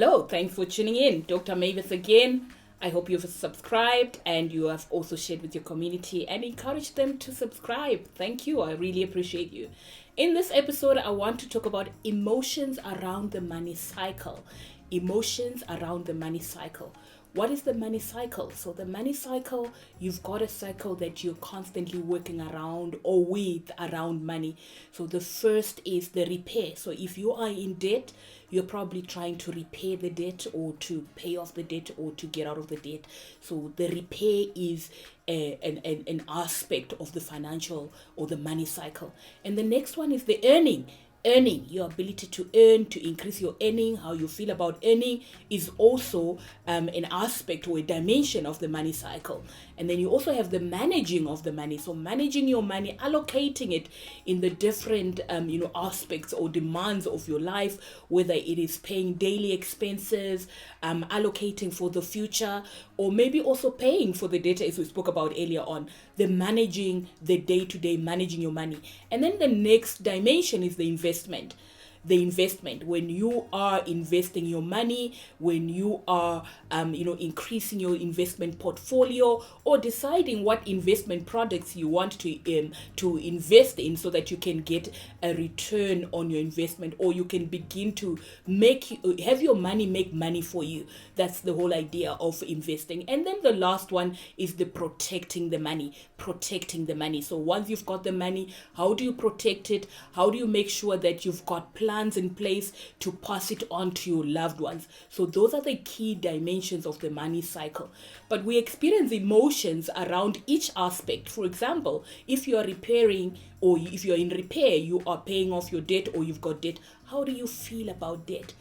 Hello, thanks for tuning in. Dr. Mavis again. I hope you've subscribed and you have also shared with your community and encouraged them to subscribe. Thank you. I really appreciate you. In this episode, I want to talk about emotions around the money cycle. Emotions around the money cycle. What is the money cycle? So the money cycle, you've got a cycle that you're constantly working around or with around money. So the first is the repair. So if you are in debt, you're probably trying to repay the debt or to pay off the debt or to get out of the debt. So the repair is an aspect of the financial or the money cycle. And the next one is the earning. Earning, your ability to earn, to increase your earning, how you feel about earning is also an aspect or a dimension of the money cycle. And then you also have the managing of the money. So managing your money, allocating it in the different aspects or demands of your life, whether it is paying daily expenses, allocating for the future, or maybe also paying for the data as we spoke about earlier on, the managing the day-to-day, managing your money. And then the next dimension is the investment. When you are investing your money, when you are increasing your investment portfolio or deciding what investment products you want to invest in so that you can get a return on your investment, or you can begin to have your money make money for you. That's the whole idea of investing. And then the last one is the protecting the money. So once you've got the money, how do you protect it? How do you make sure that you've got plans in place to pass it on to your loved ones? So those are the key dimensions of the money cycle. But we experience emotions around each aspect. For example, if you are repairing or if you're in repair, you are paying off your debt or you've got debt. How do you feel about debt?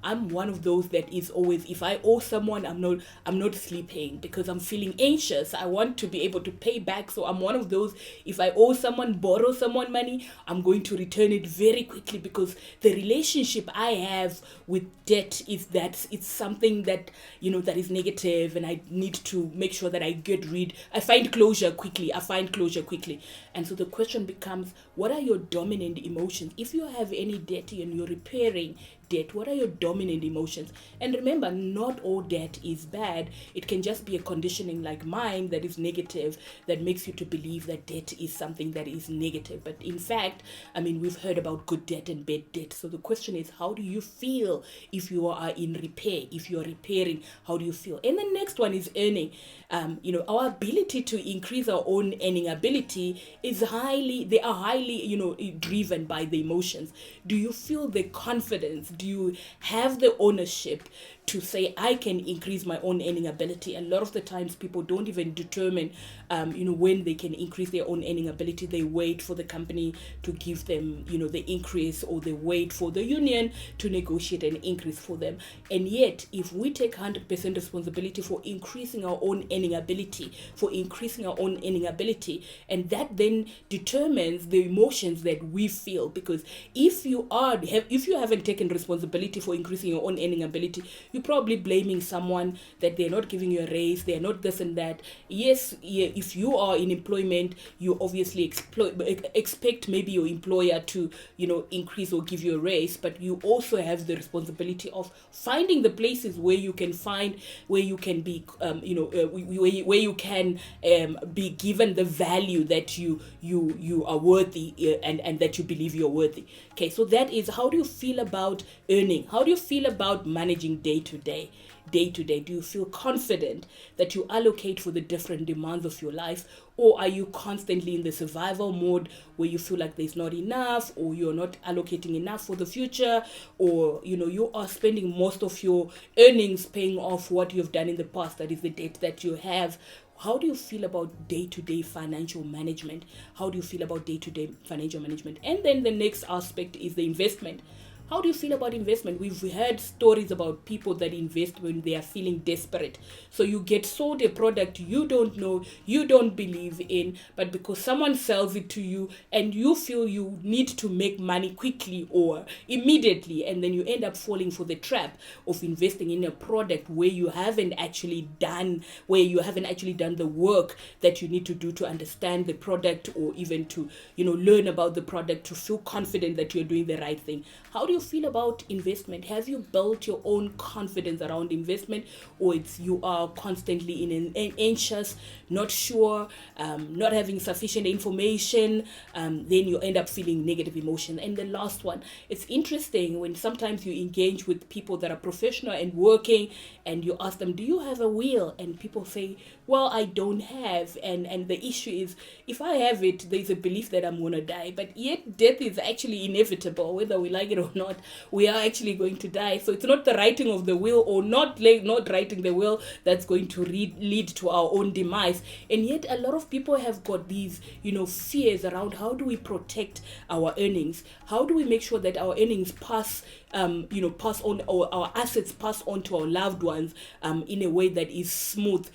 I'm one of those that is always, if I owe someone, I'm not sleeping because I'm feeling anxious. I want to be able to pay back. So I'm one of those, if I owe someone, borrow someone money, I'm going to return it very quickly, because the relationship I have with debt is that it's something that, that is negative, and I need to make sure that I find closure quickly. And so the question becomes, what are your dominant emotions? If you have any debt and you're repairing debt, what are your dominant emotions? And remember, not all debt is bad. It can just be a conditioning like mine that is negative, that makes you to believe that debt is something that is negative. But in fact, we've heard about good debt and bad debt. So the question is, how do you feel if you are in repair? If you are repairing, how do you feel? And the next one is earning. Our ability to increase our own earning ability is highly driven by the emotions. Do you feel the confidence? Do you have the ownership to say, I can increase my own earning ability? A lot of the times people don't even determine when they can increase their own earning ability. They wait for the company to give them the increase, or they wait for the union to negotiate an increase for them. And yet, if we take 100% responsibility for increasing our own earning ability, and that then determines the emotions that we feel, because if you haven't taken responsibility for increasing your own earning ability, you're probably blaming someone that they're not giving you a raise, they're not this and that. Yes, if you are in employment, you obviously expect maybe your employer to increase or give you a raise, but you also have the responsibility of finding the places where you can be where you can be given the value that you are worthy, and that you believe you're worthy. Okay, so that is, how do you feel about earning? How do you feel about managing day to day? Do you feel confident that you allocate for the different demands of your life? Or are you constantly in the survival mode where you feel like there's not enough, or you're not allocating enough for the future, or you are spending most of your earnings paying off what you've done in the past, that is the debt that you have? How do you feel about day-to-day financial management? And then the next aspect is the investment. How do you feel about investment? We've heard stories about people that invest when they are feeling desperate. So you get sold a product you don't know, you don't believe in, but because someone sells it to you and you feel you need to make money quickly or immediately, and then you end up falling for the trap of investing in a product where you haven't actually done the work that you need to do to understand the product, or even to learn about the product, to feel confident that you're doing the right thing. How do you feel about investment. Have you built your own confidence around investment, or you are constantly in an anxious, not sure, not having sufficient information, then you end up feeling negative emotion. And the last one, it's interesting when sometimes you engage with people that are professional and working, and you ask them, do you have a will? And people say, well, I don't have. And the issue is, if I have it, there's a belief that I'm going to die. But yet death is actually inevitable, whether we like it or not. We are actually going to die. So it's not the writing of the will or not writing the will that's going to lead to our own demise. And yet a lot of people have got these, fears around how do we protect our earnings? How do we make sure that our earnings pass on, or our assets pass on to our loved ones in a way that is smooth?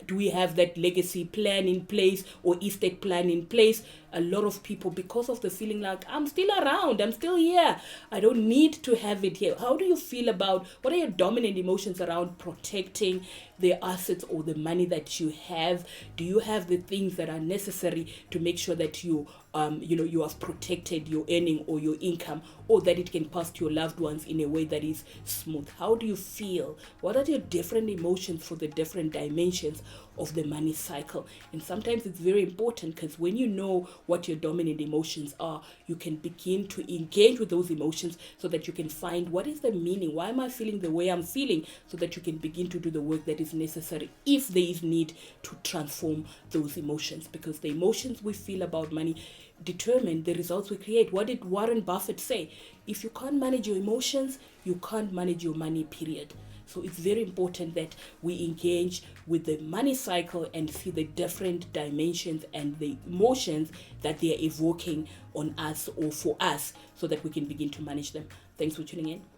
Do we have that legacy plan in place, or estate plan in place? A lot of people, because of the feeling like, I'm still around, I'm still here, I don't need to have it here. How do you feel about, what are your dominant emotions around protecting the assets or the money that you have? Do you have the things that are necessary to make sure that you have protected your earning or your income, or that it can pass to your loved ones in a way that is smooth? How do you feel? What are your different emotions for the different dimensions of the money cycle? And sometimes it's very important, because when you know what your dominant emotions are, you can begin to engage with those emotions so that you can find what is the meaning. Why am I feeling the way I'm feeling? So that you can begin to do the work that is necessary if there is need to transform those emotions, because the emotions we feel about money determine the results we create. What did Warren Buffett say? If you can't manage your emotions, you can't manage your money, period. So it's very important that we engage with the money cycle and see the different dimensions and the emotions that they are evoking on us or for us, so that we can begin to manage them. Thanks for tuning in.